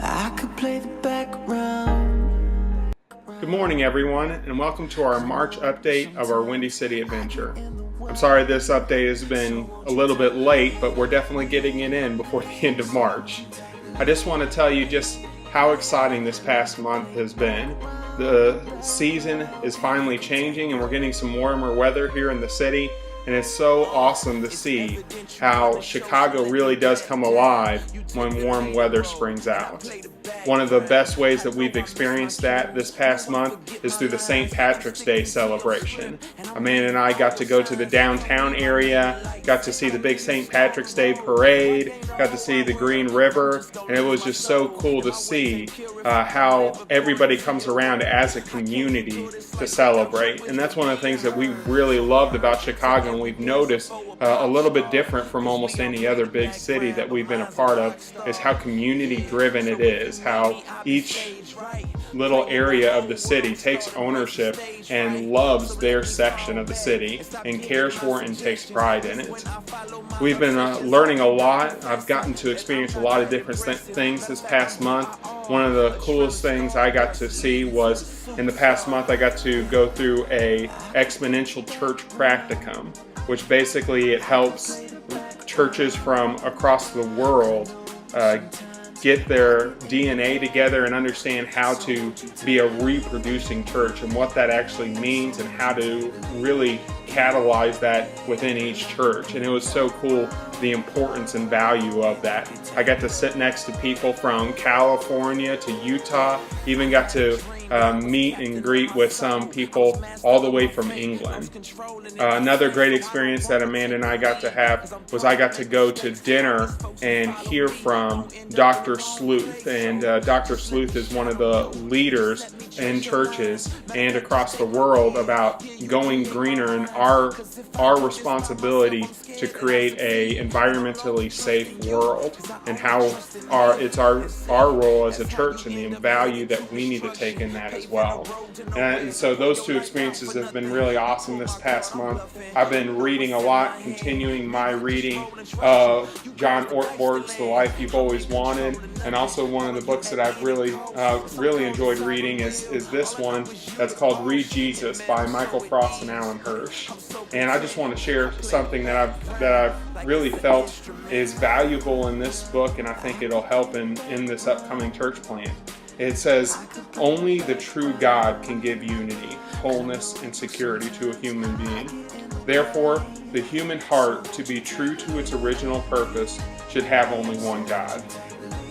I could play the background. Good morning, everyone, and welcome to our March update of our Windy City adventure. I'm sorry this update has been a little bit late, but we're definitely getting it in before the end of March. I just want to tell you just how exciting this past month has been. The season is finally changing and we're getting some warmer weather here in the city. And it's so awesome to see how Chicago really does come alive when warm weather springs out. One of the best ways that we've experienced that this past month is through the St. Patrick's Day celebration. Amanda and I got to go to the downtown area, got to see the big St. Patrick's Day parade, got to see the Green River, and it was just so cool to see how everybody comes around as a community to celebrate. And that's one of the things that we really loved about Chicago, and we've noticed a little bit different from almost any other big city that we've been a part of, is how community driven it is, how each little area of the city takes ownership and loves their section of the city and cares for it and takes pride in it. We've been learning a lot. I've gotten to experience a lot of different things this past month. One of the coolest things I got to see was in the past month I got to go through a exponential church practicum, which basically it helps churches from across the world get their DNA together and understand how to be a reproducing church and what that actually means and how to really catalyze that within each church. And it was so cool, the importance and value of that. I got to sit next to people from California to Utah, even got to meet and greet with some people all the way from England. Another great experience that Amanda and I got to have was I got to go to dinner and hear from Dr. Sleuth. And Dr. Sleuth is one of the leaders in churches and across the world about going greener and our responsibility to create a environmentally safe world, and how it's our role as a church and the value that we need to take in that as well. And so those two experiences have been really awesome this past month. I've been reading a lot, continuing my reading of John Ortberg's The Life You've Always Wanted, and also one of the books that I've really enjoyed reading is this one that's called Read Jesus by Michael Frost and Alan Hirsch. And I just want to share something that I've really felt is valuable in this book, and I think it'll help in this upcoming church plant. It says, only the true God can give unity, wholeness, and security to a human being. Therefore, the human heart, to be true to its original purpose, should have only one God.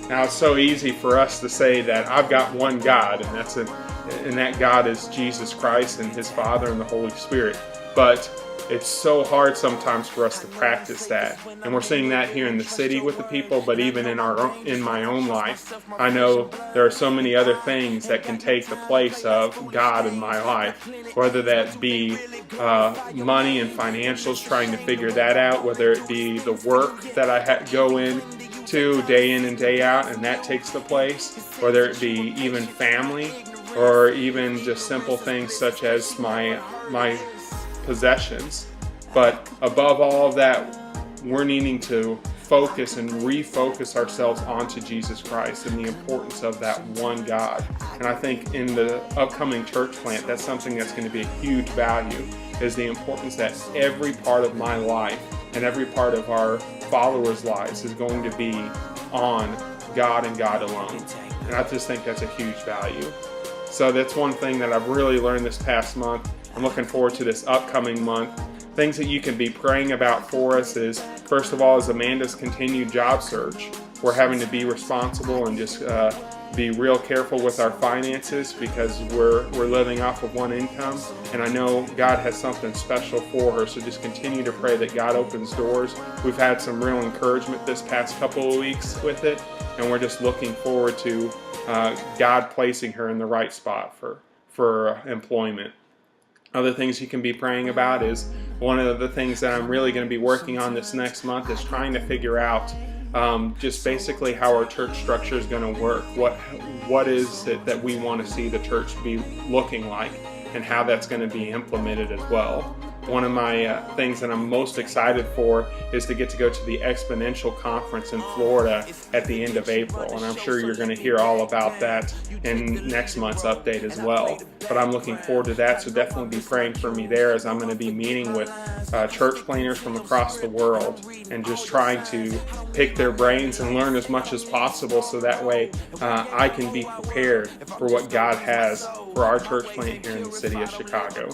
Now, it's so easy for us to say that I've got one God, and that God is Jesus Christ and His Father and the Holy Spirit. But it's so hard sometimes for us to practice that, and we're seeing that here in the city with the people, but even in my own life. I know there are so many other things that can take the place of God in my life, whether that be money and financials, trying to figure that out, whether it be the work that I go in to day in and day out, and that takes the place, whether it be even family, or even just simple things such as my possessions. But above all of that, we're needing to focus and refocus ourselves onto Jesus Christ and the importance of that one God. And I think in the upcoming church plant, that's something that's going to be a huge value, is the importance that every part of my life and every part of our followers' lives is going to be on God and God alone. And I just think that's a huge value. So that's one thing that I've really learned this past month. I'm looking forward to this upcoming month. Things that you can be praying about for us is, first of all, is Amanda's continued job search. We're having to be responsible and just be real careful with our finances, because we're living off of one income, and I know God has something special for her, so just continue to pray that God opens doors. We've had some real encouragement this past couple of weeks with it, and we're just looking forward to God placing her in the right spot for employment. Other things you can be praying about is, one of the things that I'm really going to be working on this next month is trying to figure out just basically how our church structure is going to work. What is it that we want to see the church be looking like, and how that's going to be implemented as well. one of my things that I'm most excited for is to get to go to the Exponential Conference in Florida at the end of April, and I'm sure you're going to hear all about that in next month's update as well. But I'm looking forward to that, so definitely be praying for me there, as I'm going to be meeting with church planners from across the world and just trying to pick their brains and learn as much as possible, so that way I can be prepared for what God has for our church plant here in the city of Chicago.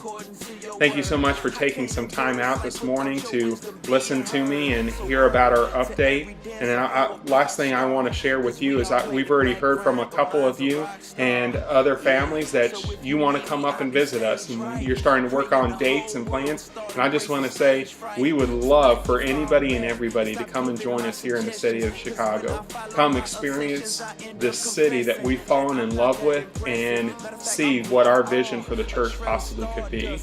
Thank you so much for taking some time out this morning to listen to me and hear about our update. And then last thing I want to share with you is we've already heard from a couple of you and other families that you want to come up and visit us, and you're starting to work on dates and plans. And I just want to say we would love for anybody and everybody to come and join us here in the city of Chicago. Come experience this city that we've fallen in love with and see what our vision for the church possibly could be.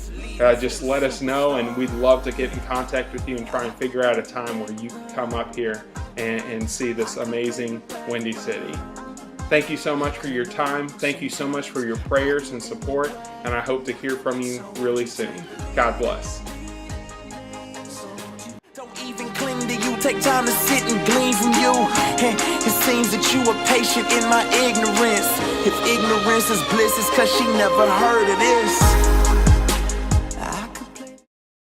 Just let us know, and we'd love to get in contact with you and try and figure out a time where you can come up here and see this amazing Windy City. Thank you so much for your time. Thank you so much for your prayers and support, and I hope to hear from you really soon. God bless. Take time to sit and glean from you. It seems that you are patient in my ignorance. If ignorance is bliss, it's 'cause she never heard of this.